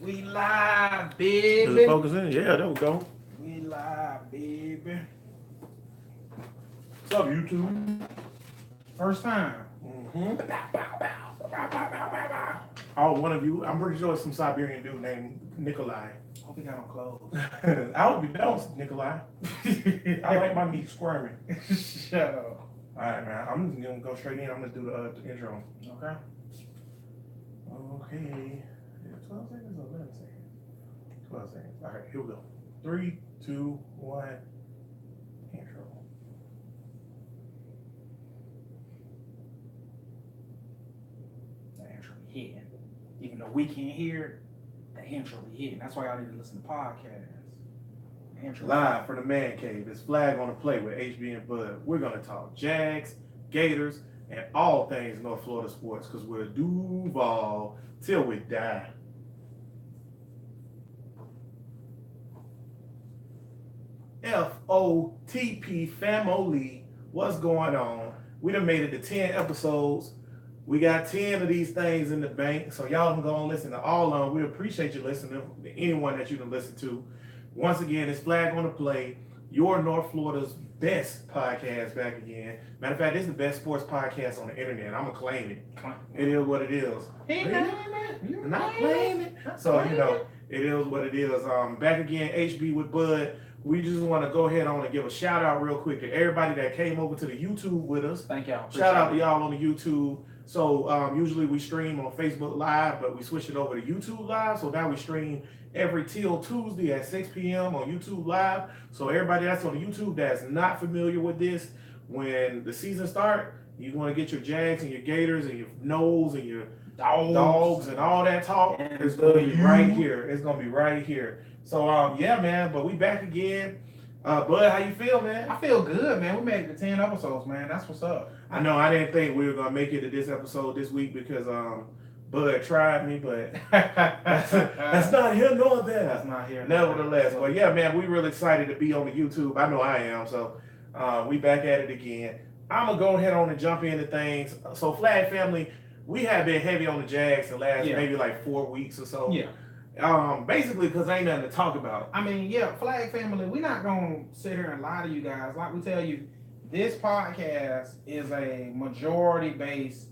We live, Is it baby. focusing? Yeah, there we go. We live, baby. What's up, YouTube? First time. Mm-hmm. Oh, one of you. I'm pretty sure it's some Siberian dude named Nikolai. Hope he got on clothes. I would be down, Nikolai. I like my meat squirming. Shut up. All right, man. I'm just gonna go straight in. I'm gonna do the intro. Okay. Okay. 12 seconds or 11 seconds? 12 seconds. All right, here we go. 3, 2, 1. Intro. The intro be hitting. Even though we can't hear it, the intro be hitting. That's why y'all need to listen to podcasts. The intro Live from the man cave. It's Flag on the Play with HB and Bud. We're gonna talk Jags, Gators, and all things North Florida sports because we're Duval till we die. FOTP family, what's going on? We done made it to 10 episodes. We got 10 of these things in the bank, so y'all can go and listen to all of them. We appreciate you listening to anyone that you can listen to. Once again, it's Flag on the Play, your North Florida's best podcast back again. Matter of fact, this is the best sports podcast on the internet. I'm going to claim it. It is what it is. Not claim it. So, you know, it is what it is. Back again, HB with Bud. We just want to go ahead on and give a shout out real quick to everybody that came over to the YouTube with us. Thank y'all. Shout out to y'all on the YouTube. So usually we stream on Facebook Live, but we switched it over to YouTube Live. So now we stream every till Tuesday at 6 p.m. on YouTube Live. So everybody that's on the YouTube that's not familiar with this, when the season starts, you want to get your Jags and your Gators and your Noles and your dogs and all that talk. And It's going to be right here. It's going to be right here. So yeah, man. But we back again. Bud, how you feel, man? I feel good, man. We made it to 10 episodes, man. That's what's up. I know I didn't think we were gonna make it to this episode this week because Bud tried me, but that's not here nor there. That's not here. Nevertheless, but yeah, man, we really excited to be on the YouTube. I know I am. So we back at it again. I'm gonna go ahead on and jump into things. So Flag family, we have been heavy on the Jags the last maybe like 4 weeks or so. Yeah. Basically because ain't nothing to talk about. I mean, yeah, Flag family, we're not gonna sit here and lie to you guys. Like we tell you, this podcast is a majority-based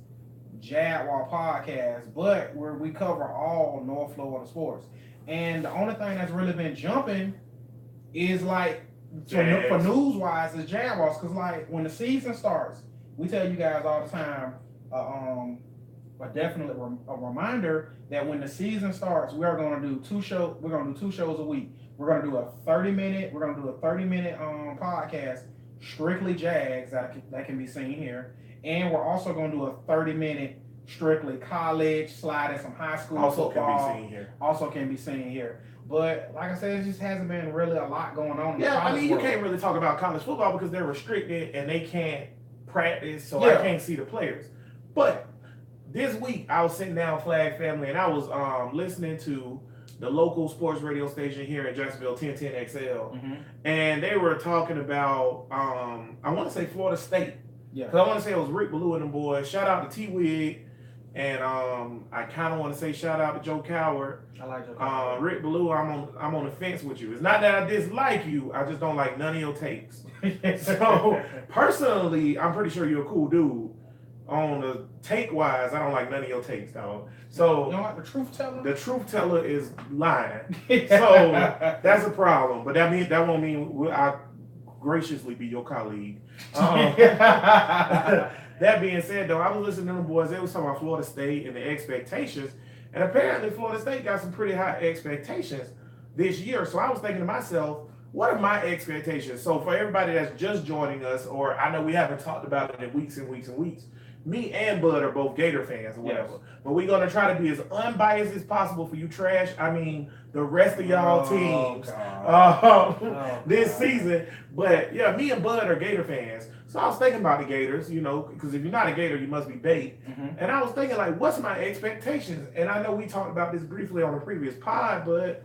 Jaguar podcast, but where we cover all North Florida sports. And the only thing that's really been jumping is like for news-wise is Jaguars, because like when the season starts, we tell you guys all the time, but definitely a reminder that when the season starts, we are going to do two shows. We're going to do 2 shows a week. We're going to do a 30-minute. We're going to do a 30-minute podcast, strictly Jags that can be seen here, and we're also going to do a 30-minute strictly college, slide in some high school Also football. can be seen here. Also can be seen here. But like I said, it just hasn't been really a lot going on. Yeah, I mean, you can't really talk about college football because they're restricted and they can't practice, so I can't see the players. But this week, I was sitting down, Flag family, and I was listening to the local sports radio station here in Jacksonville, 1010XL, and they were talking about, I want to say Florida State. Yeah. Because I want to say it was Rick Ballou and them boys. Shout out to T-Wig. And I kind of want to say shout out to Joe Coward. I like Joe Coward. Rick Ballou, I'm on the fence with you. It's not that I dislike you. I just don't like none of your takes. So personally, I'm pretty sure you're a cool dude. On the take wise, I don't like none of your takes, dog. So you know what? The truth teller? The truth teller is lying. So that's a problem. But that won't mean I graciously be your colleague. That being said, though, I was listening to them boys. They was talking about Florida State and the expectations. And apparently Florida State got some pretty high expectations this year. So I was thinking to myself, what are my expectations? So for everybody that's just joining us, or I know we haven't talked about it in weeks and weeks and weeks, me and Bud are both Gator fans or whatever. Yes. But we're going to try to be as unbiased as possible for you trash. I mean, the rest of y'all teams this season. But yeah, me and Bud are Gator fans. So I was thinking about the Gators, you know, because if you're not a Gator, you must be bait. And I was thinking, like, what's my expectations? And I know we talked about this briefly on a previous pod, Bud,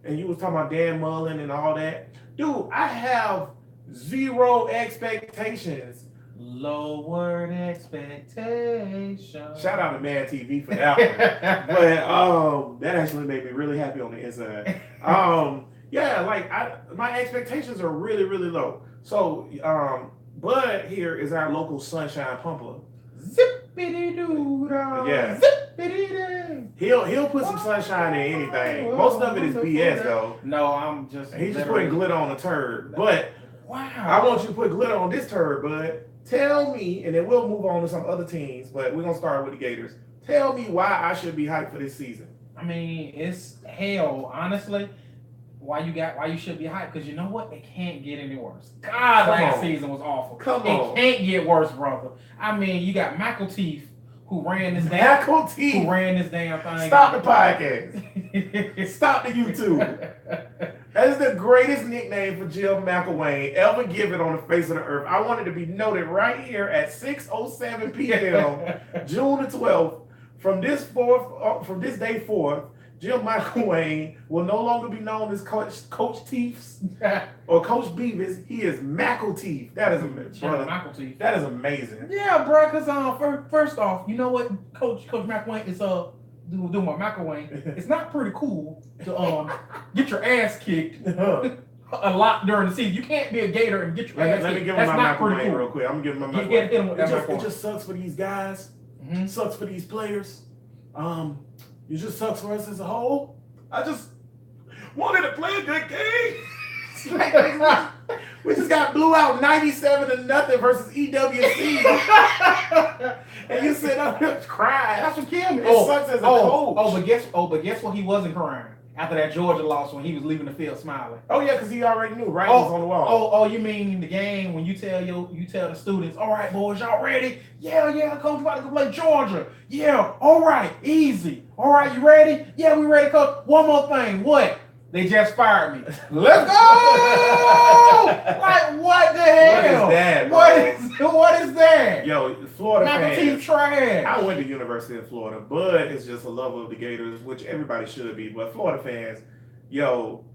and you was talking about Dan Mullen and all that. Dude, I have zero expectations Lowered expectations. Shout out to Mad TV for that one. But that actually made me really happy on the inside. Yeah, like my expectations are really, really low. So Bud here is our local sunshine pumper. Zippity doo dah. Yeah. Zippity doo. He'll put some sunshine in anything. Most of it is BS though. No, I'm just. He's just putting glitter on a turd. But wow. I want you to put glitter on this turd, Bud. Tell me, and then we'll move on to some other teams, but we're gonna start with the Gators. Tell me why I should be hyped for this season. I mean, it's hell, honestly. Why you should be hyped? Because you know what? It can't get any worse. God, last season was awful. Come on. It can't get worse, brother. I mean, you got McElteeth who ran this damn thing. Stop the podcast. Stop the YouTube. That is the greatest nickname for Jim McElwain ever given on the face of the earth. I wanted to be noted right here at 6:07 p.m. June the 12th. From this day forth, Jim McElwain will no longer be known as Coach Teefs or Coach Beavis. He is McElteeth. That is amazing. That is amazing. Yeah, bro. Because first off, you know what, Coach McElwain is doing my McElwain. It's not pretty cool to get your ass kicked a lot during the season. You can't be a Gator and get your ass kicked. Let me give him my McElwain real quick. I'm gonna give him my McElwain. It just sucks for these guys. Mm-hmm. Sucks for these players. It just sucks for us as a whole. I just wanted to play a good game. We just got blew out 97-0 versus EWC. And you sit up here crying. That's what killed me. It sucks as a coach. But guess what? He wasn't crying after that Georgia loss when he was leaving the field smiling. Oh yeah, because he already knew writing was on the wall. Oh, you mean the game when you tell the students, all right, boys, y'all ready? Yeah, coach, about to go play Georgia. Yeah, all right, easy. All right, you ready? Yeah, we ready, coach. One more thing. What? They just fired me. Let's go! Like, what the hell? What is that? What is that? Yo, Florida fans. Trash. I went to University of Florida. Bud is just a lover of the Gators, which everybody should be. But Florida fans, yo,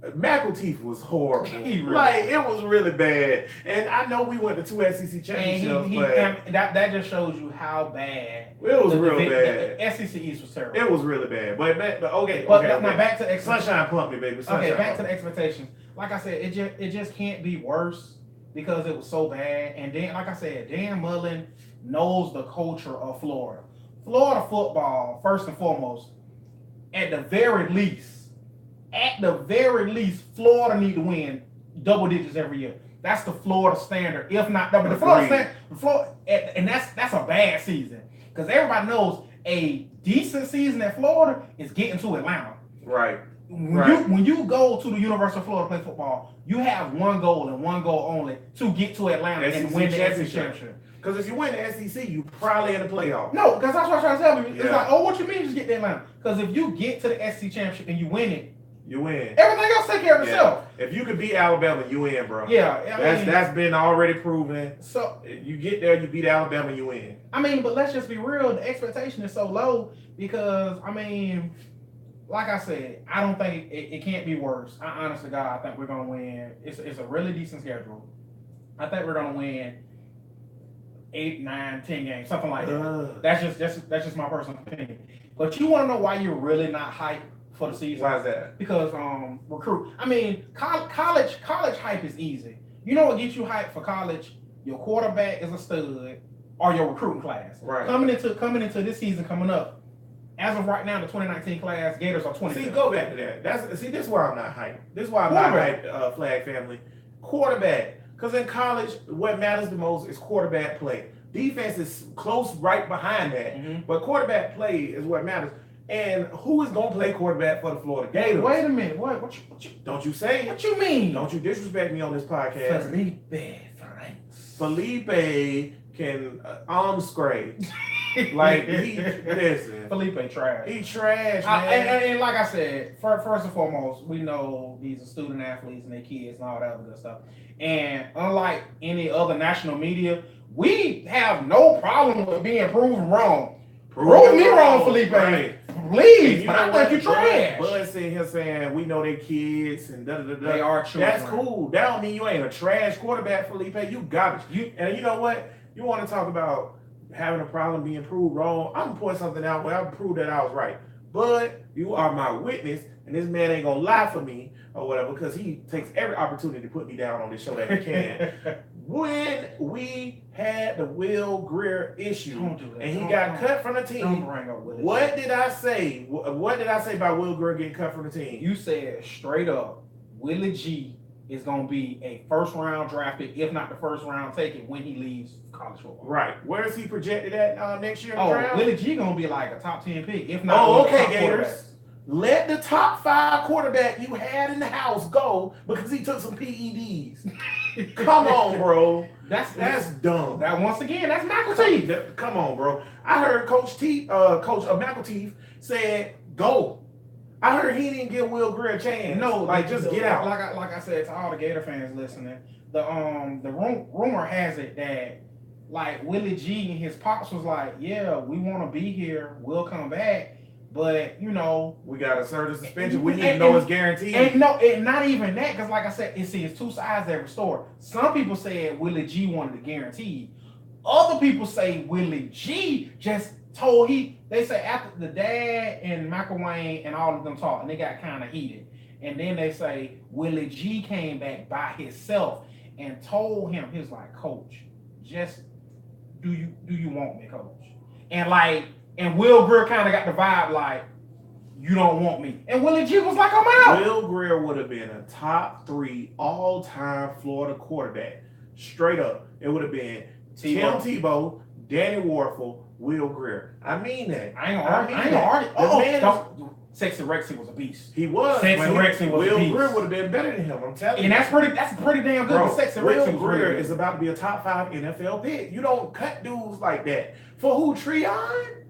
McElteeth was horrible. It was really bad. And I know we went to 2 SEC championships, but that just shows you how bad. It was real bad. The SEC East was terrible. It was really bad. But okay. Now back to Sunshine Pump me, baby. Back to the expectations. Like I said, it just can't be worse because it was so bad. And then, like I said, Dan Mullen knows the culture of Florida. Florida football, first and foremost, at the very least, Florida need to win double digits every year. That's the Florida standard, if not double. The Florida standard, and that's a bad season because everybody knows a decent season at Florida is getting to Atlanta. Right. When you go to the University of Florida to play football, you have one goal and one goal only to get to Atlanta and win the SEC championship. Because if you win the SEC, you probably in the playoff. No, because that's what I'm trying to tell you. It's like, what you mean just get to Atlanta? Because if you get to the SEC championship and you win it, you win. Everything else take care of itself. If you could beat Alabama, you win, bro. Yeah, that's been already proven. So you get there, you beat Alabama, you win. I mean, but let's just be real. The expectation is so low because like I said, I don't think it can't be worse. I honestly, God, I think we're gonna win. It's a really decent schedule. I think we're gonna win 8, 9, 10 games, something like that. That's just my personal opinion. But you want to know why you're really not hyped for the season? Why is that? Because recruit. I mean, college hype is easy. You know what gets you hyped for college? Your quarterback is a stud, or your recruiting class. Right. Coming into this season coming up. As of right now, the 2019 class, Gators are 20. See, go back to that. This is why I'm not hyped. This is why I'm not hyped, Flag family. Quarterback. Because in college, what matters the most is quarterback play. Defense is close right behind that. But quarterback play is what matters. And who is going to play quarterback for the Florida Gators? Wait a minute. What you don't you say? What you mean? Don't you disrespect me on this podcast. Felipe can arm scrape. Listen. Felipe trash. He trash, man. And like I said, first and foremost, we know these are student athletes and their kids and all that other good stuff. And unlike any other national media, we have no problem with being proven wrong. Prove me wrong, Felipe. Right. Please, You but know I what? think you trash. Bud sitting here saying we know they kids and da da da da. They are children. That's cool. That don't mean you ain't a trash quarterback, Felipe. You garbage. And you know what? You want to talk about having a problem being proved wrong? I'm gonna point something out where I prove that I was right. But you are my witness, and this man ain't gonna lie for me or whatever, because he takes every opportunity to put me down on this show that he can. When we had the Will Greer issue, and he got cut from the team, what did I say? What did I say about Will Greer getting cut from the team? You said straight up, Willie G is going to be a first round draft pick, if not the first round taken when he leaves college football. Right. Where is he projected at next year in the draft? Willie G going to be like a top 10 pick, if not. Oh, okay, Gators. Let the top 5 quarterback you had in the house go because he took some PEDs. Come on, bro. That's dumb. That once again, that's McElteeth. Come on, bro. I heard Coach McElteeth said go. I heard he didn't give Will Greer a chance. No, like just get out. Like I said to all the Gator fans listening, the rumor has it that like Willie G and his pops was like, yeah, we want to be here, we'll come back. But, you know, we got a certain suspension. We didn't know it's guaranteed. And not even that, because like I said, it's two sides to every story. Some people said Willie G wanted to guarantee. Other people say Willie G just told they say after the dad and Michael Wayne and all of them talked, and they got kind of heated. And then they say Willie G came back by himself and told him, he was like, Coach, just do you want me, Coach? And Will Greer kind of got the vibe like, you don't want me. And Willie G was like, I'm out. Will Greer would have been a top 3 all-time Florida quarterback. Straight up. It would have been Tim Tebow, Danny Warfel, Will Greer. I mean that. I ain't gonna argue. Sexy Rexy was a beast. He was. Sexy Rexy was a beast. Will Greer would have been better than him. I'm telling you. And that's pretty damn good. Bro, Sexy Will Rexy Greer is about to be a top 5 NFL pick. You don't cut dudes like that. For who? Treon?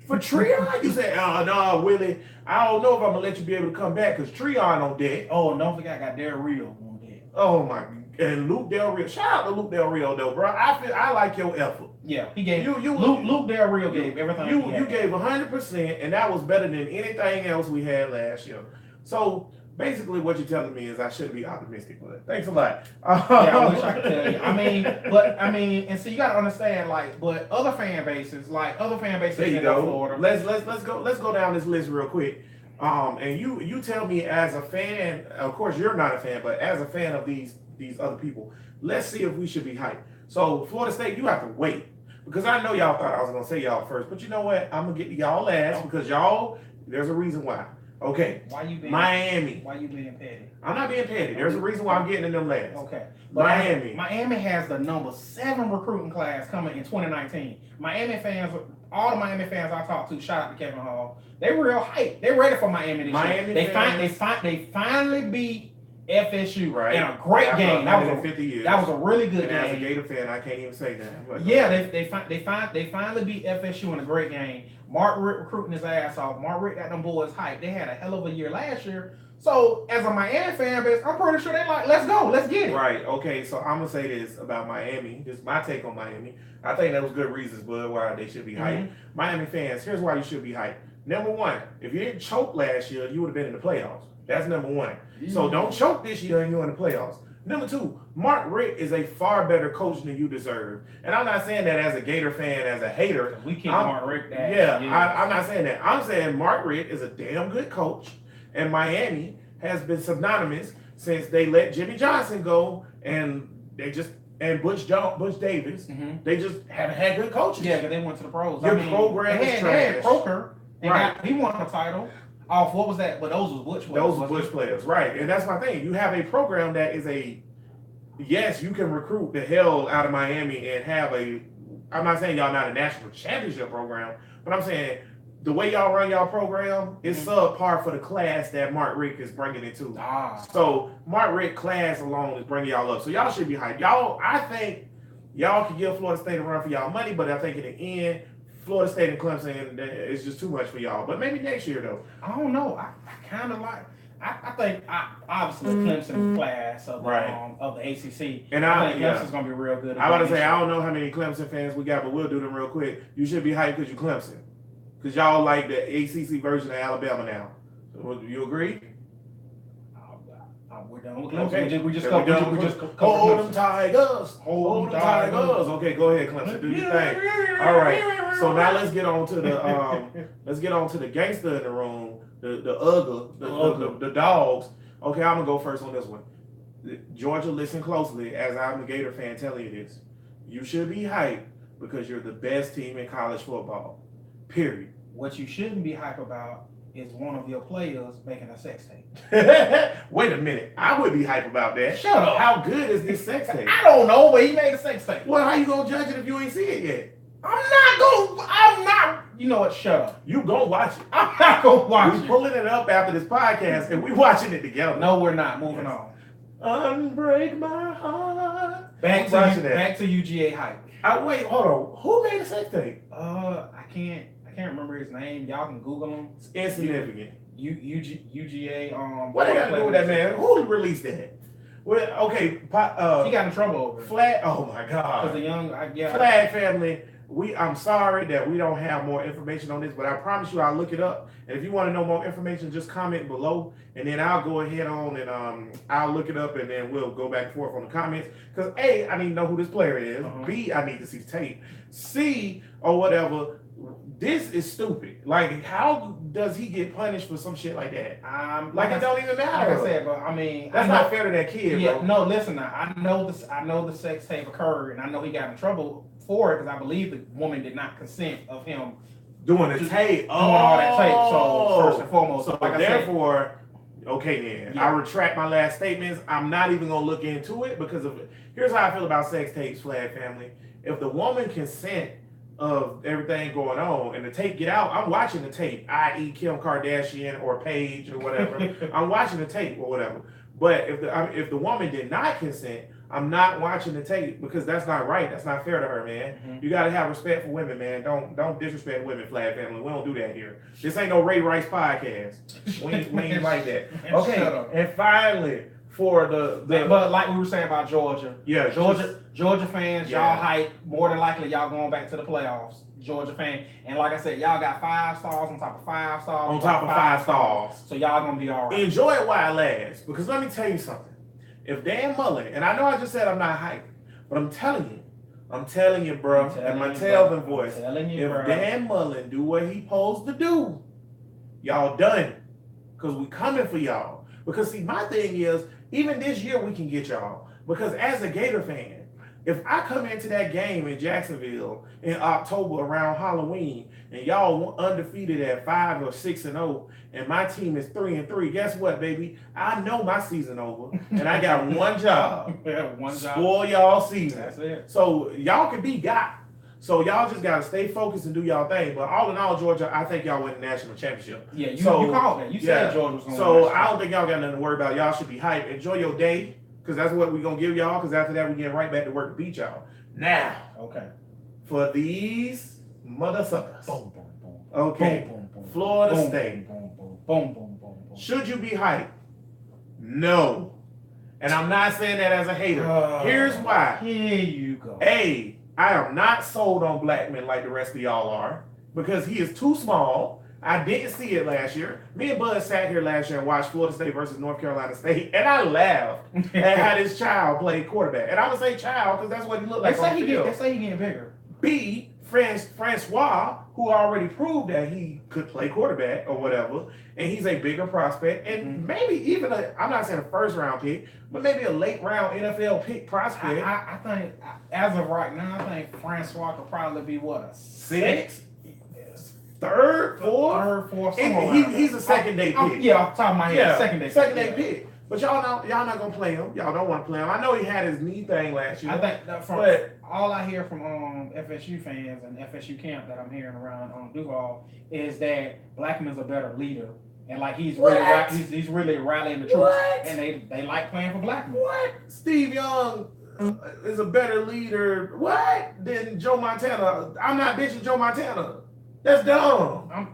For Treon? You say, no, Willie, I don't know if I'm going to let you be able to come back because Treon on deck. Oh, don't forget I got Del Rio on deck. Oh, my. And Luke Del Rio. Shout out to Luke Del Rio, though, bro. I like your effort. Yeah, he gave Luke Del Rio gave everything. You gave 100%, and that was better than anything else we had last year. So basically, what you're telling me is I should be optimistic, but thanks a lot. Yeah, I wish I could tell you. I mean, and so you got to understand, but other fan bases, there you go. Florida. Let's go down this list real quick. And you tell me as a fan. Of course, you're not a fan, but as a fan of these other people, let's see if we should be hyped. So Florida State, you have to wait because I know y'all thought I was gonna say y'all first, but you know what? I'm gonna get to y'all last because y'all. There's a reason why. Okay. Why you being Miami? Why you being petty? I'm not being petty. There's a reason why I'm getting in them last. Okay. But Miami has the number 7 recruiting class coming in 2019. Miami fans, all the Miami fans I talked to, shout out to Kevin Hall. They real hyped. They ready for Miami this year. They finally beat FSU in a great game. That was a really good game. As a Gator fan, I can't even say that. But yeah, they finally beat FSU in a great game. Mark Richt recruiting his ass off. Mark Richt got them boys hyped. They had a hell of a year last year. So as a Miami fan base, I'm pretty sure they like, let's go, let's get it. Right. Okay. So I'm gonna say this about Miami. This is my take on Miami. I think that was good reasons, bud, why they should be hyped. Mm-hmm. Miami fans, here's why you should be hyped. Number 1, if you didn't choke last year, you would have been in the playoffs. That's number 1. So don't choke this year and you're in the playoffs. Number 2, Mark Richt is a far better coach than you deserve. And I'm not saying that as a Gator fan, as a hater. We keep Mark Richt that. Yeah, I'm not saying that. I'm saying Mark Richt is a damn good coach. And Miami has been synonymous since they let Jimmy Johnson go and Butch Davis. Mm-hmm. They just haven't had good coaches. Yeah, because they went to the pros. Program is trash. They had Croker. He won a title. Off what was that? But those was Butch players. Those were Butch players, right? And that's my thing. You have a program that is yes, you can recruit the hell out of Miami and have I'm not saying y'all not a national championship program, but I'm saying the way y'all run y'all program is subpar for the class that Mark Richt is bringing it to. So Mark Richt class alone is bringing y'all up. So y'all should be hyped. I think y'all can give Florida State a run for y'all money, but I think in the end, Florida State and Clemson is just too much for y'all. But maybe next year, though. I don't know. I kind of like. I think obviously Clemson class of the ACC. And I think Clemson's gonna be real good. I about to say I don't know how many Clemson fans we got, but we'll do them real quick. You should be hyped because you Clemson. Because y'all like the ACC version of Alabama now. So, you agree? We're done with Clemson. Okay. We just Hold them Tigers. Hold them Tigers. Okay, go ahead, Clemson. Do your thing. All right. So now let's get on to the gangster in the room, the dogs. Okay, I'm gonna go first on this one. Georgia, listen closely, as I'm a Gator fan telling you this. You should be hyped because you're the best team in college football. Period. What you shouldn't be hype about is one of your players making a sex tape. Wait a minute. I would be hype about that. Shut up. How good is this sex tape? I don't know, but he made a sex tape. Well, how you gonna judge it if you ain't see it yet? I'm not. You know what? Shut up. You go watch it. I'm not gonna watch We it. pulling it up after this podcast and we watching it together. No, we're not. Moving on. Unbreak my heart. Back to UGA hype. Wait, hold on. Who made a sex tape? I can't remember his name. Y'all can Google him. It's insignificant. UGA. What they got to do with that, man? Who released that? Well, okay. He got in trouble over it. Flag. Oh my God. Because the young, Flag family. I'm sorry that we don't have more information on this, but I promise you I'll look it up. And if you want to know more information, just comment below, and then I'll go ahead on and I'll look it up, and then we'll go back and forth on the comments. Because A, I need to know who this player is. B, I need to see tape. C, or whatever. This is stupid. Like, how does he get punished for some shit like that? Like it don't even matter. Like I said, but I mean, that's not fair to that kid. Yeah, bro. no, listen. Now, I know the sex tape occurred, and I know he got in trouble for it because I believe the woman did not consent of him doing the tape, doing all that tape. So first and foremost, so like therefore, okay then, yeah. I retract my last statements. I'm not even gonna look into it because of here's how I feel about sex tapes, Flag family. If the woman consent of everything going on and the tape get out, I'm watching the tape, i.e. Kim Kardashian or Paige or whatever. I'm watching the tape or whatever. But if the woman did not consent, I'm not watching the tape because that's not right. That's not fair to her, man. Mm-hmm. You gotta have respect for women, man. Don't disrespect women, Flag family. We don't do that here. This ain't no Ray Rice podcast. We ain't like that. Okay, and finally for but like we were saying about Georgia, yeah, Georgia fans, y'all hype. More than likely, y'all going back to the playoffs. Georgia fan, and like I said, y'all got 5 stars on top of 5 stars on top of 5 stars. So y'all gonna be all right. Enjoy it while it lasts, because let me tell you something. If Dan Mullen, and I know I just said I'm not hyped, but I'm telling you, bro, and my Telvin voice, if Dan Mullen do what he supposed to do, y'all done, because we coming for y'all. Because see, my thing is, even this year we can get y'all, because as a Gator fan, if I come into that game in Jacksonville in October around Halloween and y'all undefeated at 5 or 6-0 and my team is 3-3, guess what, baby? I know my season over and I got one job. Spoil y'all season. That's it. So y'all can be got. So y'all just gotta stay focused and do y'all thing. But all in all, Georgia, I think y'all win the national championship. Yeah, you called that. You said Georgia was going to win. So I don't think y'all got nothing to worry about. Y'all should be hyped. Enjoy your day. Because that's what we're going to give y'all. Because after that, we get right back to work to beat y'all. Now, okay, for these mother suckers. Boom, boom, boom. Okay, boom, boom, boom. Florida boom, State. Boom, boom, boom, boom, boom, boom. Should you be hyped? No. And I'm not saying that as a hater. Here's why. Here you go. A, I am not sold on Blackman like the rest of y'all are. Because he is too small. I didn't see it last year. Me and Bud sat here last year and watched Florida State versus North Carolina State, and I laughed at how this child played quarterback. And I'm gonna say child because that's what he looked like on the field. They say he getting bigger. B, Francois, who already proved that he could play quarterback or whatever, and he's a bigger prospect, and maybe even I'm not saying a first round pick, but maybe a late round NFL pick prospect. I think, as of right now, I think Francois could probably be what, a 6? Third, fourth. He's a second day pick. Yeah, off the top of my head, second day pick. But y'all not gonna play him. Y'all don't want to play him. I know he had his knee thing last year. I think all I hear from FSU fans and FSU camp that I'm hearing around Duval is that Blackman's a better leader, and like he's really rallying the troops, and they like playing for Blackman. What? Steve Young is a better leader. What? Than Joe Montana? I'm not bitching Joe Montana. That's dumb.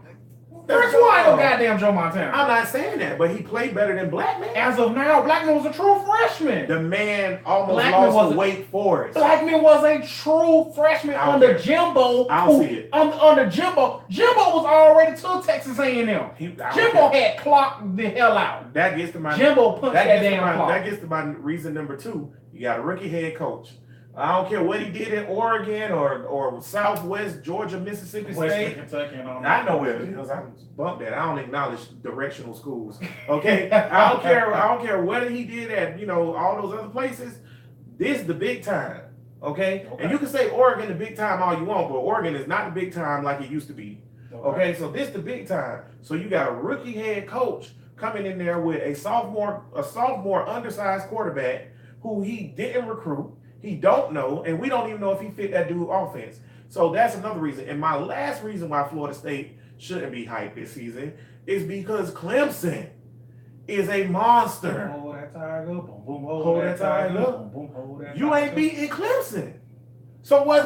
Chris Paul ain't no goddamn Joe Montana. I'm not saying that, but he played better than Blackman. As of now, Blackman was a true freshman. The man almost Blackman lost to Wake Forest. Blackman was a true freshman under Jimbo. I don't see it. Under Jimbo. Jimbo was already to Texas A&M. Jimbo had clocked the hell out. That gets to my Jimbo punched that damn clock. That gets to my reason number 2. You got a rookie head coach. I don't care what he did in Oregon or Southwest Georgia, Mississippi State. Kentucky, I know where it is. I'm bumped that. I don't acknowledge directional schools. Okay, I don't care. I don't care what he did at all those other places. This is the big time. Okay, and you can say Oregon the big time all you want, but Oregon is not the big time like it used to be. Okay, so this the big time. So you got a rookie head coach coming in there with a sophomore undersized quarterback who he didn't recruit. He don't know, and we don't even know if he fit that dude offense. So that's another reason. And my last reason why Florida State shouldn't be hyped this season is because Clemson is a monster. Hold that tiger, boom, boom, hold that tiger. Boom, boom, hold that you ain't beating Clemson. So why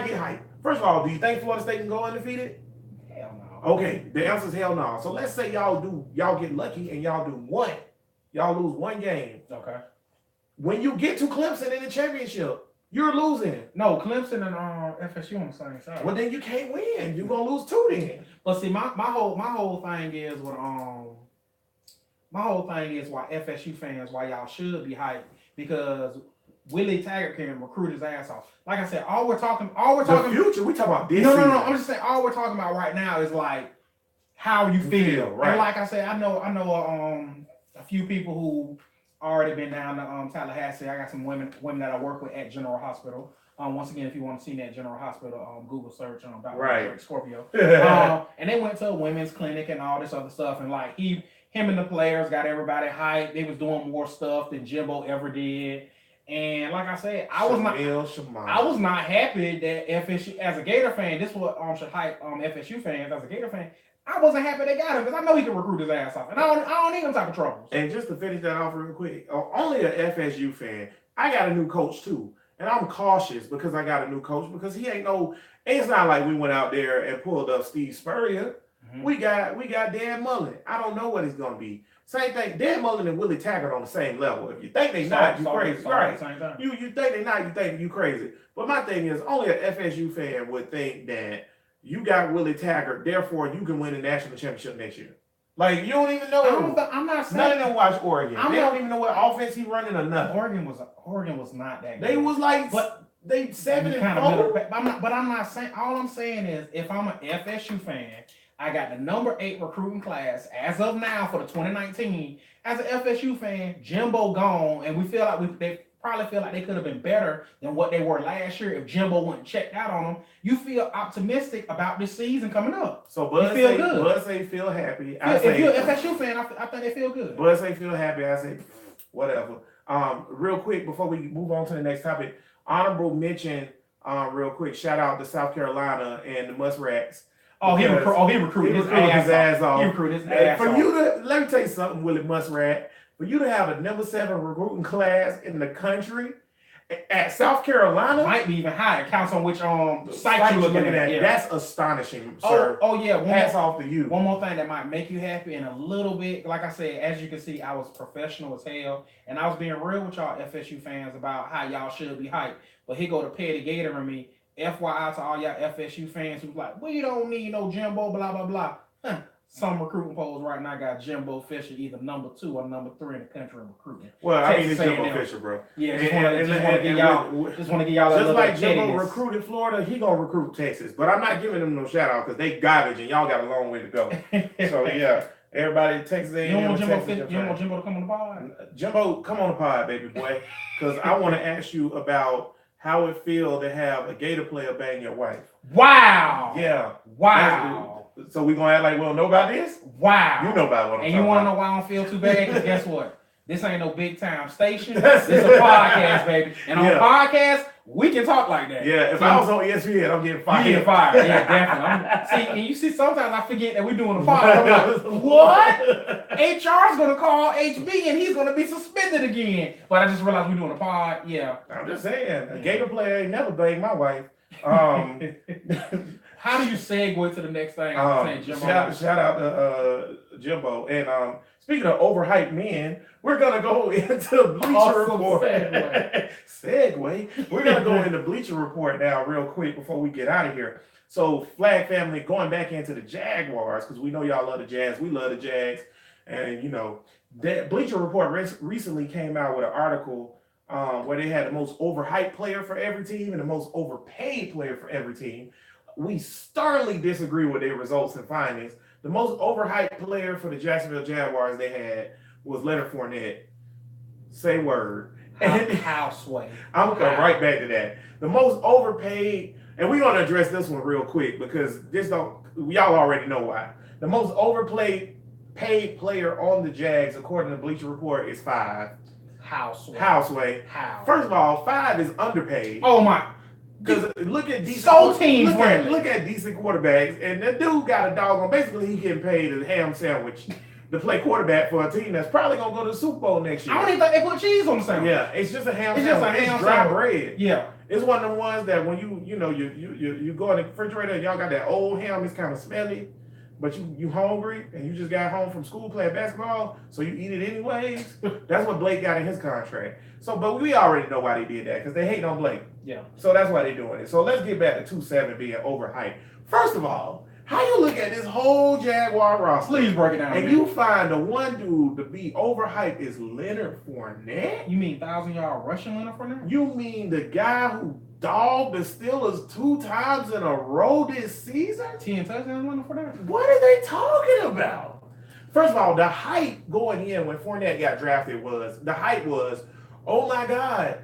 get hyped? First of all, do you think Florida State can go undefeated? Hell no. Okay, the answer is hell no. So let's say y'all get lucky and y'all lose one game. Okay. When you get to Clemson in the championship, you're losing. No, Clemson and FSU on the same side. Well, then you can't win. You're gonna lose 2 then. But see, my whole thing is why FSU fans, why y'all should be hyped, because Willie Taggart can recruit his ass off. Like I said, all we're talking the future. We talking about this. No. I'm just saying all we're talking about right now is like how you feel. Right. And like I said, I know a few people who already been down to Tallahassee. I got some women that I work with at General Hospital. Once again, if you want to see that General Hospital, Google search about right. Scorpio. And they went to a women's clinic and all this other stuff. And like him and the players got everybody hyped. They was doing more stuff than Jimbo ever did. And like I said, I was not happy that FSU, as a Gator fan, this is what should hype FSU fans. As a Gator fan, I wasn't happy they got him because I know he can recruit his ass off, and I don't need them type of troubles. And just to finish that off real quick, only an FSU fan. I got a new coach too, and I'm cautious because I got a new coach because he ain't no. It's not like we went out there and pulled up Steve Spurrier. Mm-hmm. We got Dan Mullen. I don't know what he's gonna be. Same thing. Dan Mullen and Willie Taggart on the same level. If you think they not, you crazy. Right? You think they not, you think you crazy. But my thing is, only an FSU fan would think that you got Willie Taggart, therefore you can win the national championship next year. Like you don't even know. I'm not saying none of them watch Oregon. They don't even know what offense he running or nothing. Oregon was not that good. They was like, but they 7-4. I'm not saying. All I'm saying is, if I'm an FSU fan, I got the number 8 recruiting class as of now for the 2019. As an FSU fan, Jimbo gone, and we feel like they probably feel like they could have been better than what they were last year if Jimbo wouldn't checked out on them. You feel optimistic about this season coming up. So Bud say feel happy. If you're an FSU fan, I think they feel good. Bud say feel happy. I say whatever. Real quick before we move on to the next topic, honorable mention. Real quick, shout out to South Carolina and the Muskrats. He recruited his ass off. He recruited his ass off. Let me tell you something, Willie Muskrat. For you to have a number 7 recruiting class in the country at South Carolina, might be even higher. Counts on which site you're looking at. Yeah. That's astonishing, sir. Oh yeah. Hats off to you. One more thing that might make you happy in a little bit. Like I said, as you can see, I was professional as hell, and I was being real with y'all FSU fans about how y'all should be hyped. But here go the Petty Gator in me. FYI to all y'all FSU fans who's like, we don't need no Jimbo, blah, blah, blah. Some recruiting polls right now got Jimbo Fisher either number 2 or number 3 in the country in recruiting. Well, I mean, it's Jimbo Fisher, bro. Yeah, just want to give y'all a little like Jimbo recruited Florida, he going to recruit Texas. But I'm not giving them no shout out because they garbage and y'all got a long way to go. So, yeah. Everybody in Texas A&M. You don't want Jimbo to come on the pod? Jimbo, come on the pod, baby boy. Because I want to ask you about how it feel to have a Gator player bang your wife. Wow. Yeah. Wow. So we gonna act like we don't know about this? Wow. You know about what I'm talking about. And you wanna know why I don't feel too bad? Because guess what? This ain't no big time station. This is a podcast, baby. And on podcast, we can talk like that. Yeah, if I was on ESPN, I'm getting fired. You get fired. Yeah, definitely. And you see, sometimes I forget that we're doing a podcast. I'm like, what? HR's gonna call HB and he's gonna be suspended again. But I just realized we're doing a pod. Yeah. I'm just saying, a Gator player ain't never banged my wife. How do you segue to the next thing? I'm saying Jimbo. Shout out to Jimbo. And speaking of overhyped men, we're gonna go into Bleacher Report. Segue. We're gonna go into Bleacher Report now, real quick, before we get out of here. So, Flag family, going back into the Jaguars, because we know y'all love the Jags. We love the Jags, and you know, that Bleacher Report recently came out with an article where they had the most overhyped player for every team and the most overpaid player for every team. We sternly disagree with their results and findings. The most overhyped player for the Jacksonville Jaguars they had was Leonard Fournette. Say word. Houseway. I'm gonna come right back to that. The most overpaid, and we're gonna address this one real quick because y'all already know why. The most paid player on the Jags, according to Bleacher Report, is 5. Houseway. How? First of all, 5 is underpaid. Oh my. Because look at decent look at decent quarterbacks, and the dude got a doggone. Basically, he getting paid a ham sandwich to play quarterback for a team that's probably gonna go to the Super Bowl next year. I don't even think they put cheese on the sandwich. Yeah, it's just a ham It's sandwich. just a ham It's dry sandwich. bread. Yeah. It's one of the ones that when you go in the refrigerator and y'all got that old ham, it's kind of smelly, but you hungry and you just got home from school playing basketball, so you eat it anyways. That's what Blake got in his contract. So, but we already know why they did that because they hate on Blake. Yeah. So that's why they're doing it. So let's get back to 2-7 being overhyped. First of all, how you look at this whole Jaguar roster? Please break it down. And you find the one dude to be overhyped is Leonard Fournette? You mean 1,000-yard rushing Leonard Fournette? You mean the guy who dogged the Steelers 2 times in a row this season? 10 touchdowns Leonard Fournette? What are they talking about? First of all, the hype going in when Fournette got drafted was, oh my God,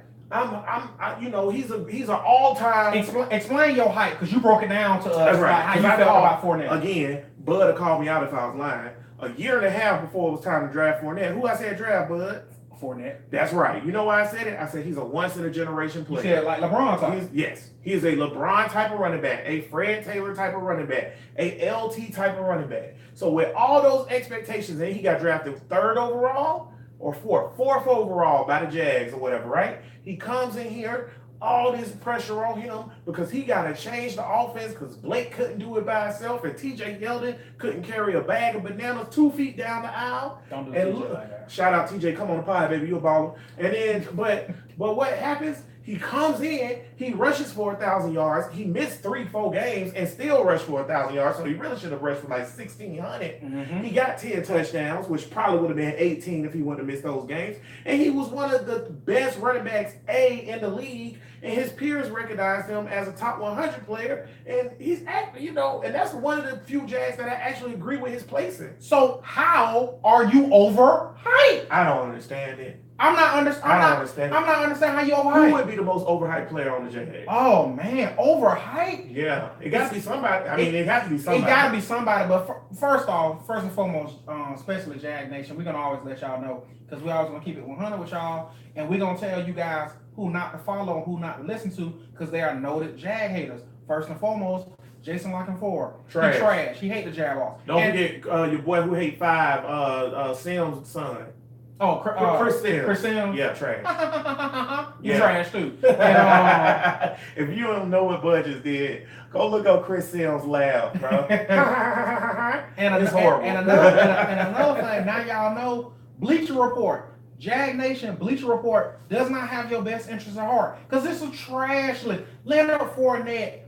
he's an all-time. Explain your hype, because you broke it down to us. That's right. How you felt about Fournette. Again, Bud would call me out if I was lying. A year and a half before it was time to draft Fournette. Who I said draft, Bud? Fournette. That's right. You know why I said it? I said he's a once-in-a-generation player. You said like LeBron type. Yes. He is a LeBron type of running back, a Fred Taylor type of running back, a LT type of running back. So with all those expectations, and he got drafted 3rd overall or 4th overall by the Jags or whatever, right? He comes in here, all this pressure on him because he got to change the offense because Blake couldn't do it by himself and TJ Yeldon couldn't carry a bag of bananas 2 feet down the aisle. Don't do and TJ like that. Shout out TJ, come on the pod, baby, you a baller. And then, but what happens? He comes in, he rushes for 1,000 yards. He missed 3-4 games and still rushed for 1,000 yards. So he really should have rushed for like 1,600. Mm-hmm. He got 10 touchdowns, which probably would have been 18 if he wouldn't have missed those games. And he was one of the best running backs in the league. And his peers recognized him as a top 100 player. And he's actually, and that's one of the few Jags that I actually agree with his placing. So how are you overhyped? I don't understand it. I'm not understanding how you overhyped. Who would be the most overhyped player on the Jags? Oh man, overhyped? Yeah, it got to be somebody. It has to be somebody. It got to be somebody. But first and foremost, especially Jag Nation, we're gonna always let y'all know because we always gonna keep it 100 with y'all, and we're gonna tell you guys who not to follow and who not to listen to because they are noted Jag haters. First and foremost, Jason Lockenford. Trash. He trash. He hate the Jaguars. Don't forget your boy who hate 5, Sims' son. Oh, Chris Sims. Chris Sims. Yeah, trash. You trash too. And, if you don't know what Bud just did, go look up Chris Sims' laugh, bro. It's horrible. And another thing, now y'all know, Bleacher Report. Jag Nation, Bleacher Report does not have your best interest at heart because this is trash list. Leonard Fournette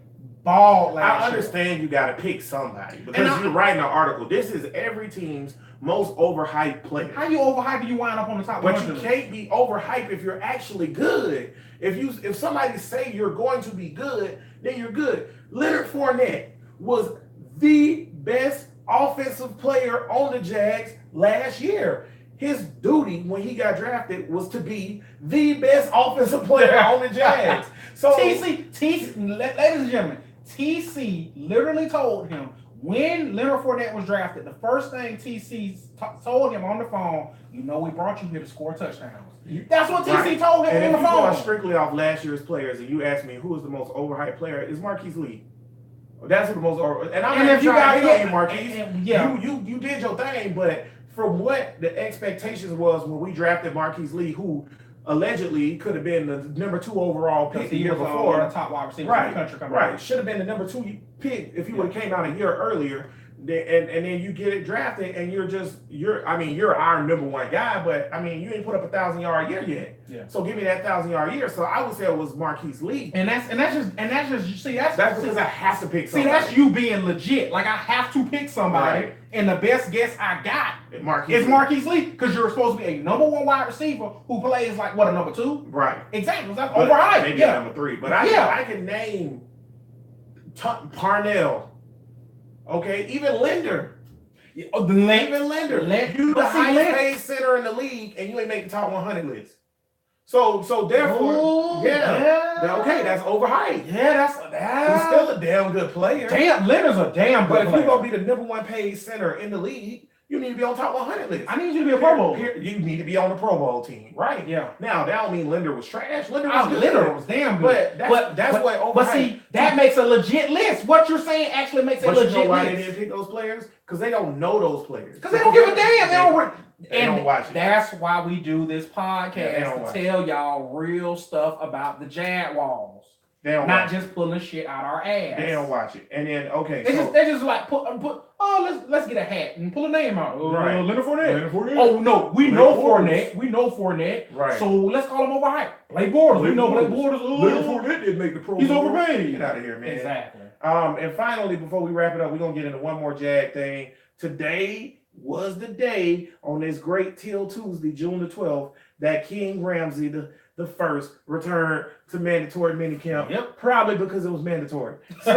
balled last I understand year. you got to pick somebody because you're writing an article. This is every team's most overhyped player. How you overhyped and you wind up on the top 100? But you can't be overhyped if you're actually good. If somebody say you're going to be good, then you're good. Leonard Fournette was the best offensive player on the Jags last year. His duty when he got drafted was to be the best offensive player on the Jags. So TC, ladies and gentlemen, TC literally told him when Leonard Fournette was drafted, the first thing TC told him on the phone, we brought you here to score touchdowns. That's what TC told him and on the if you phone. going strictly off last year's players, and you ask me who is the most overhyped player, it's Marquise Lee. That's the most over. And I'm not trying to hate on you, Marquise. You did your thing, but from what the expectations was when we drafted Marquise Lee, who allegedly could have been the number 2 overall pick the year One before. of the top wide receivers in the country coming Right. out. Should have been the number 2 pick if he would have came out a year earlier. And then you get it drafted, and you're our number 1 guy, but I mean, you ain't put up 1,000-yard year yet. Yeah. So give me that 1,000-yard year. So I would say it was Marquise Lee. And that's just see that's because I have to pick see somebody. that's you being legit. Like I have to pick somebody, Right. and the best guess I got Marquise is Marquise Lee, because you're supposed to be a number 1 wide receiver who plays like what, a number 2? Right. Exactly. That's But overhyped. maybe Yeah. a number 3. But I can name Parnell. Okay, even Linder. Even Linder. You the highest paid center in the league, and you ain't make the top 100 list. So therefore, okay, that's overhyped. Yeah, He's still a damn good player. Damn, Linder's a damn good But if player. you're gonna be the number 1 paid center in the league, you need to be on top 100 list. I need you to be a Pro Bowl. You need to be on the Pro Bowl team, right? Yeah. Now that don't mean Linder was trash. Linder was damn good. But that's what overhyped. But see, that makes a legit list. What you're saying actually makes a But legit you know why list. they didn't pick those players? Because they don't know those players. Because they don't give a damn. They don't watch it. That's why we do this podcast, Yeah, they don't to tell y'all real stuff about the Jaguars. They don't Not watch just pulling shit out our ass. They don't watch it. And then They just like put let's get a hat and pull a name out. Right. Leonard Fournette. Leonard Fournette. Oh no, we Blake know Bortles. Fournette. We know Fournette. Right. So let's call him overhyped. Blake Bortles. We know Blake Bortles. Leonard Fournette didn't make the Pro Bowl. He's overpaid. Get out of here, man. Exactly. And finally, before we wrap it up, we're gonna get into one more Jag thing. Today was the day on this great Till Tuesday, June the 12th, that King Ramsey the first returned to mandatory minicamp. Yep. Probably because it was mandatory. So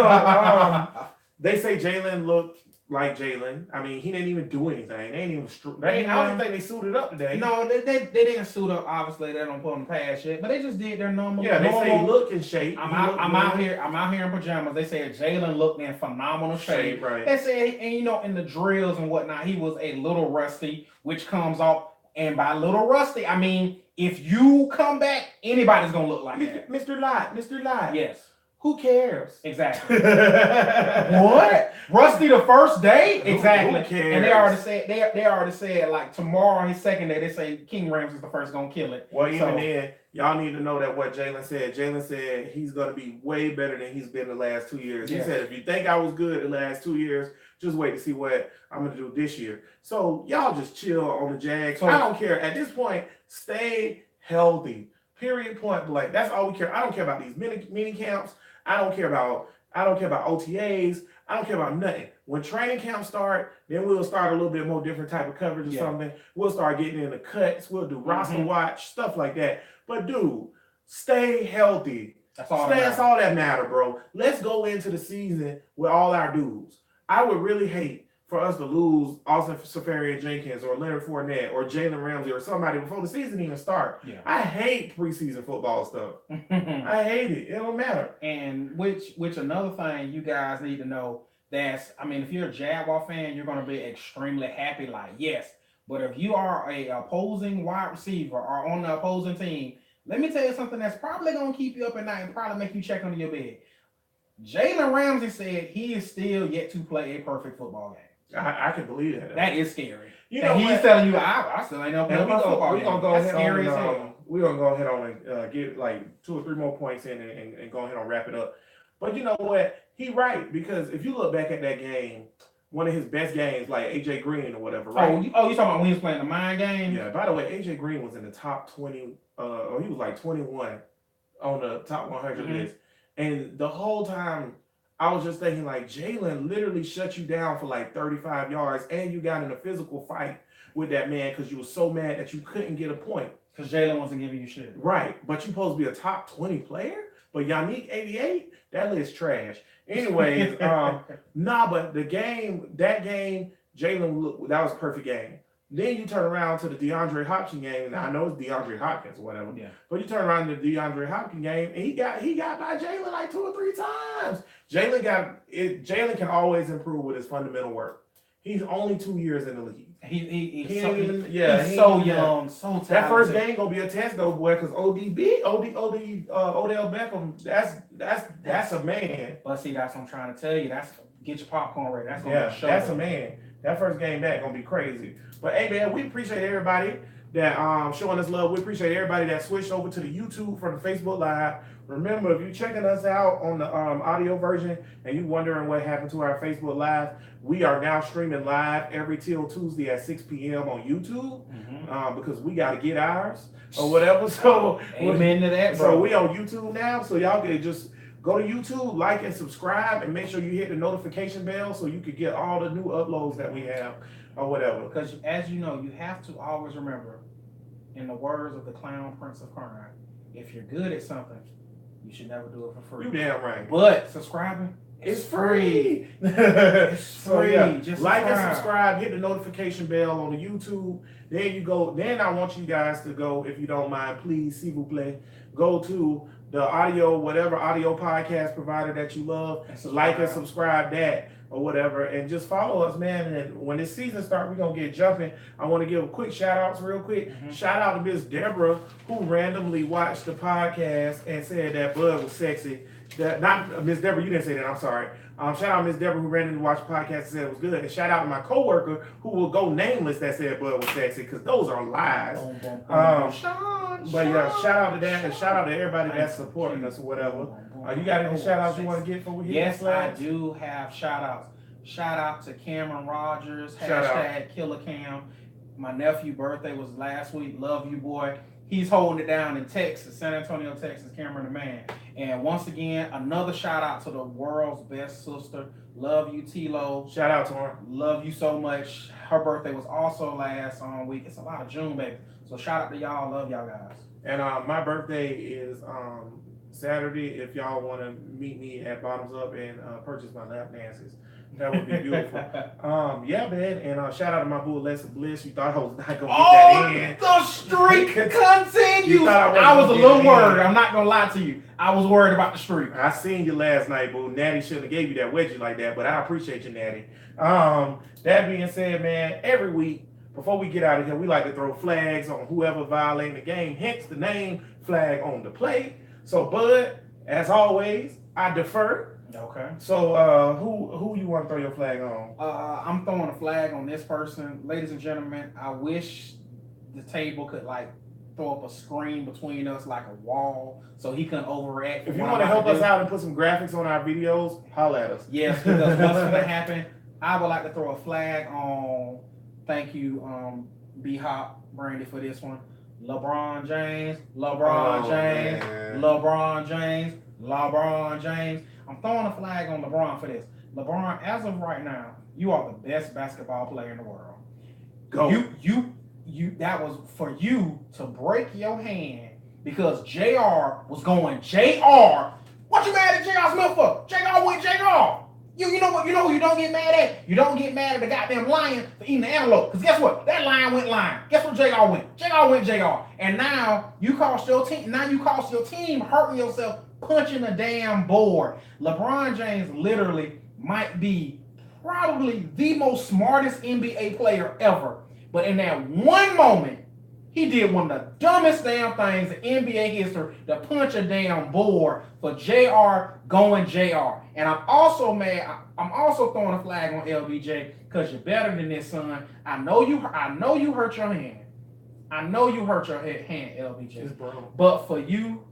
they say Jalen looked like Jalen. I mean, he didn't even do anything. They ain't even. I don't think they suited up today. No, they didn't suit up. Obviously, they don't put them past yet, but they just did their normal. Yeah, they say he looked in shape. I'm out here in pajamas. They said Jalen looked in phenomenal shape. Right. They said, and in the drills and whatnot, he was a little rusty, which comes off. And by little rusty, I mean if you come back, anybody's gonna look like that. Mr. Lott. Yes. Who cares? Exactly. What? Rusty the first day? Exactly. Who cares? And they already said like tomorrow, his second day, they say King Ramsey's the first gonna kill it. Well, even then, y'all need to know that what Jalen said. Jalen said he's gonna be way better than he's been the last 2 years. He said, if you think I was good the last 2 years, just wait to see what I'm gonna do this year. So y'all just chill on the Jags. I don't care. At this point, stay healthy. Period. Point blank. That's all we care. I don't care about these mini camps. I don't care about OTAs. I don't care about nothing. When training camps start, then we'll start a little bit more different type of coverage or something. We'll start getting in the cuts. We'll do roster watch, stuff like that. But dude, stay healthy. That's all that matter, bro. Let's go into the season with all our dudes. I would really hate for us to lose Austin Seferian-Jenkins or Leonard Fournette or Jalen Ramsey or somebody before the season even starts. Yeah. I hate preseason football stuff. I hate it. It don't matter. And which another thing you guys need to know, if you're a Jaguar fan, you're going to be extremely happy. Like, yes. But if you are a opposing wide receiver or on the opposing team, let me tell you something that's probably going to keep you up at night and probably make you check under your bed. Jalen Ramsey said he is still yet to play a perfect football game. I can believe that. That is scary. You know, he's telling you, I still ain't never played a football game. We're going to go ahead on and get like 2 or 3 more points in and go ahead and wrap it up. But you know what? He right, because if you look back at that game, one of his best games, like AJ Green or whatever, right? You talking about when he was playing the mind game? Yeah, by the way, AJ Green was in the top 20, or he was like 21 on the top 100 list. And the whole time, I was just thinking, like, Jalen literally shut you down for like 35 yards, and you got in a physical fight with that man because you were so mad that you couldn't get a point. Because Jalen wasn't giving you shit. Right, but you're supposed to be a top 20 player? But Yannick 88, that list trash. Anyways, but that game, Jalen, that was a perfect game. Then you turn around to the DeAndre Hopkins game, and I know it's DeAndre Hopkins or whatever. Yeah. But you turn around to the DeAndre Hopkins game, and he got by Jalen like 2 or 3 times. Jalen can always improve with his fundamental work. He's only 2 years in the league. He's so young, so talented. That first game gonna be a test though, boy, because Odell Beckham, that's a man. But see, that's what I'm trying to tell you. Get your popcorn ready. That's a man. That first game back gonna be crazy. But hey man, we appreciate everybody that showing us love. We appreciate everybody that switched over to the YouTube from the Facebook Live. Remember, if you're checking us out on the audio version and you wondering what happened to our Facebook Live, we are now streaming live every till Tuesday at 6 p.m. on YouTube because we got to get ours or whatever. So amen to that, bro. So we on YouTube now, so y'all can just go to YouTube, like and subscribe, and make sure you hit the notification bell so you can get all the new uploads that we have or whatever. Because as you know, you have to always remember, in the words of the clown prince of crime, if you're good at something, you should never do it for free. You damn right. But subscribing, it's free. It's free. Just like and subscribe, hit the notification bell on the YouTube. There you go. Then I want you guys to go, if you don't mind, please, s'il vous plaît, go to the whatever audio podcast provider that you love, like and subscribe that or whatever, and just follow us, man. And when this season starts, we're gonna get jumping. I want to give a quick shout outs real quick. Shout out to Miss Deborah, who randomly watched the podcast and said that Bud was sexy. That not Miss Deborah, you didn't say that. I'm sorry. Shout out Miss Deborah, who randomly watched the podcast and said it was good. And shout out to my coworker, who will go nameless, that said Bud was sexy, because those are lies. But yeah, shout out to that, and shout out to everybody that's supporting us or whatever. You got any shout outs you want to get before we hit? Yes, I do have shout outs. Shout out to Cameron Rogers, hashtag Killer Cam. My nephew's birthday was last week. Love you, boy. He's holding it down in Texas, San Antonio, Texas. Cameron the man. And once again, another shout out to the world's best sister. Love you, T-Lo. Shout out to her. Love you so much. Her birthday was also last week. It's a lot of June, baby. So shout out to y'all. Love y'all guys. And my birthday is Saturday. If y'all want to meet me at Bottoms Up and purchase my lap dances, that would be beautiful. Yeah, man. And shout out to my boo, Alexa Bliss. You thought I was not going to get that in. The streak continues. I was a little worried. I'm not going to lie to you. I was worried about the streak. I seen you last night, boo. Natty shouldn't have gave you that wedgie like that, but I appreciate you, Natty. That being said, man, every week, before we get out of here, we like to throw flags on whoever violating the game, hence the name Flag on the Play. So, Bud, as always, I defer. Okay. So, who you want to throw your flag on? I'm throwing a flag on this person. Ladies and gentlemen, I wish the table could, like, throw up a screen between us like a wall so he couldn't overreact. If you want to help us out and put some graphics on our videos, holla at us. Yes, because what's going to happen, I would like to throw a flag on, thank you, B-Hop, Brandy, for this one. LeBron James. I'm throwing a flag on LeBron for this. LeBron, as of right now, you are the best basketball player in the world. Go. You that was for you to break your hand because JR was going JR. What you mad at JR Smith for? JR went JR. You know what? You know who you don't get mad at? You don't get mad at the goddamn lion for eating the antelope. Because guess what? That lion went lion. Guess what JR went? JR went JR. And now you cost your team. Now you cost your team hurting yourself, punching a damn board. LeBron James literally might be probably the most smartest NBA player ever. But in that one moment, he did one of the dumbest damn things in NBA history to punch a damn board for JR going JR. And I'm also mad. I'm also throwing a flag on LBJ because you're better than this, son. I know you hurt your hand. I know you hurt your hand, LBJ. But for you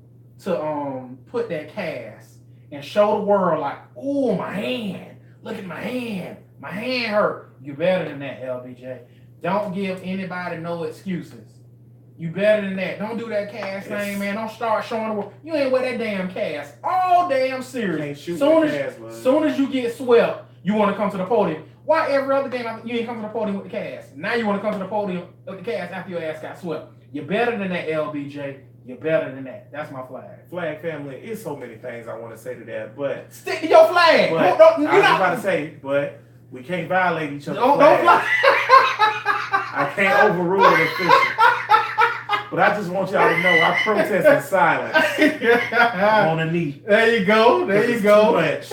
to put that cast and show the world like, ooh, my hand. Look at my hand. My hand hurt. You're better than that, LBJ. Don't give anybody no excuses. You better than that. Don't do that cast thing, man. Don't start showing the world. You ain't wear that damn cast all damn serious. Soon as you get swept, you want to come to the podium. Why every other game you ain't come to the podium with the cast? Now you want to come to the podium with the cast after your ass got swept. You're better than that, LBJ. You're better than that. That's my flag. Flag family, it's so many things I want to say to that, but stick to your flag. But I was about to say, but we can't violate each other's flag. Don't fly. I can't overrule the official. But I just want y'all to know I protest in silence. I'm on a knee. There you go. There you go. Too much.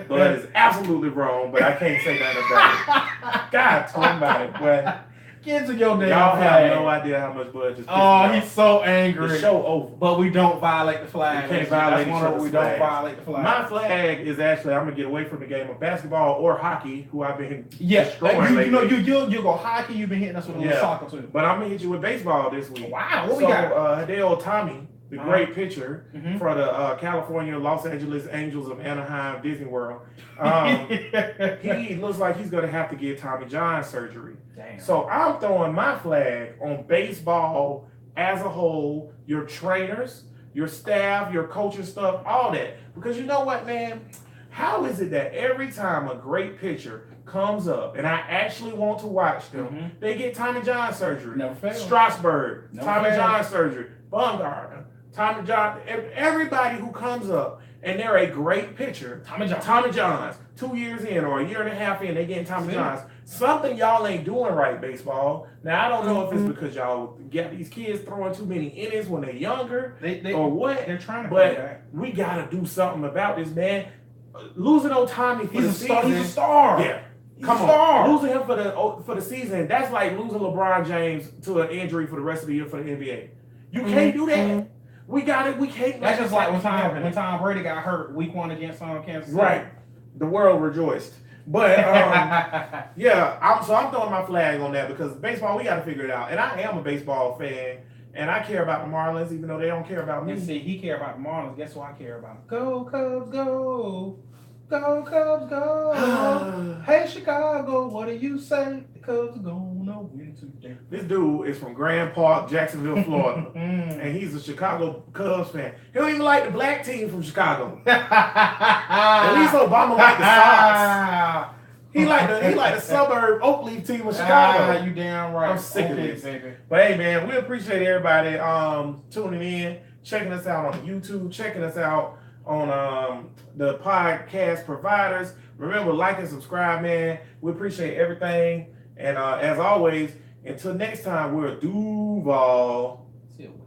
But that is absolutely wrong, but I can't say nothing about it. God, talking about it, but Get to your damn Y'all flag. have no idea how much blood just pissed Oh, me he's off. so angry. The show over. But we don't violate the flag. We can't That's violate one each of we other's don't flags. violate the flag. My flag is actually, I'm gonna get away from the game of basketball or hockey, who I've been Yeah, destroying you know, lately. you go hockey. You've been hitting us with a little Yeah. soccer too. But I'm gonna hit you with baseball this week. Wow, what we So, got? Hideo Tommy, the great pitcher Mhm. for the California, Los Angeles Angels of Anaheim, Disney World, he looks like he's gonna have to get Tommy John surgery. Damn. So I'm throwing my flag on baseball as a whole, your trainers, your staff, your coaching stuff, all that. Because you know what, man? How is it that every time a great pitcher comes up and I actually want to watch them, Mhm. they get Tommy John surgery? Never fail. Strasburg, Never Tommy fail. John surgery, Bumgarner, Tommy John, everybody who comes up and they're a great pitcher, Tommy John. Tommy Johns, 2 years in or a year and a half in, they getting Tommy Yeah. Johns. Something y'all ain't doing right, baseball. Now I don't know if it's because y'all got these kids throwing too many innings when they're younger They or what. they're trying to But come back. we gotta do something about this, man. Losing on Tommy for He's the a star. season. He's a star. Yeah. He's Come a star. on, losing him for the season, that's like losing LeBron James to an injury for the rest of the year for the NBA. You can't do that. We got it. We can't. That's just like when happen. Tom Brady got hurt week 1 against Kansas City. Right. The world rejoiced. But yeah, I'm throwing my flag on that because baseball, we got to figure it out. And I am a baseball fan, and I care about the Marlins, even though they don't care about me. And see, he care about the Marlins. Guess what I care about? Go Cubs, go! Go Cubs, go! Hey Chicago, what do you say? The Cubs are gonna win today. This dude is from Grand Park, Jacksonville, Florida. Mm. And he's a Chicago Cubs fan. He don't even like the black team from Chicago. At At least Obama liked the Sox. He like the suburb Oak Leaf team of Chicago. You damn right. I'm sick of Okay, this. baby. But hey, man, we appreciate everybody tuning in, checking us out on YouTube, checking us out on the podcast providers. Remember, like and subscribe, man. We appreciate everything. And as always, until next time, we're Duval. See you.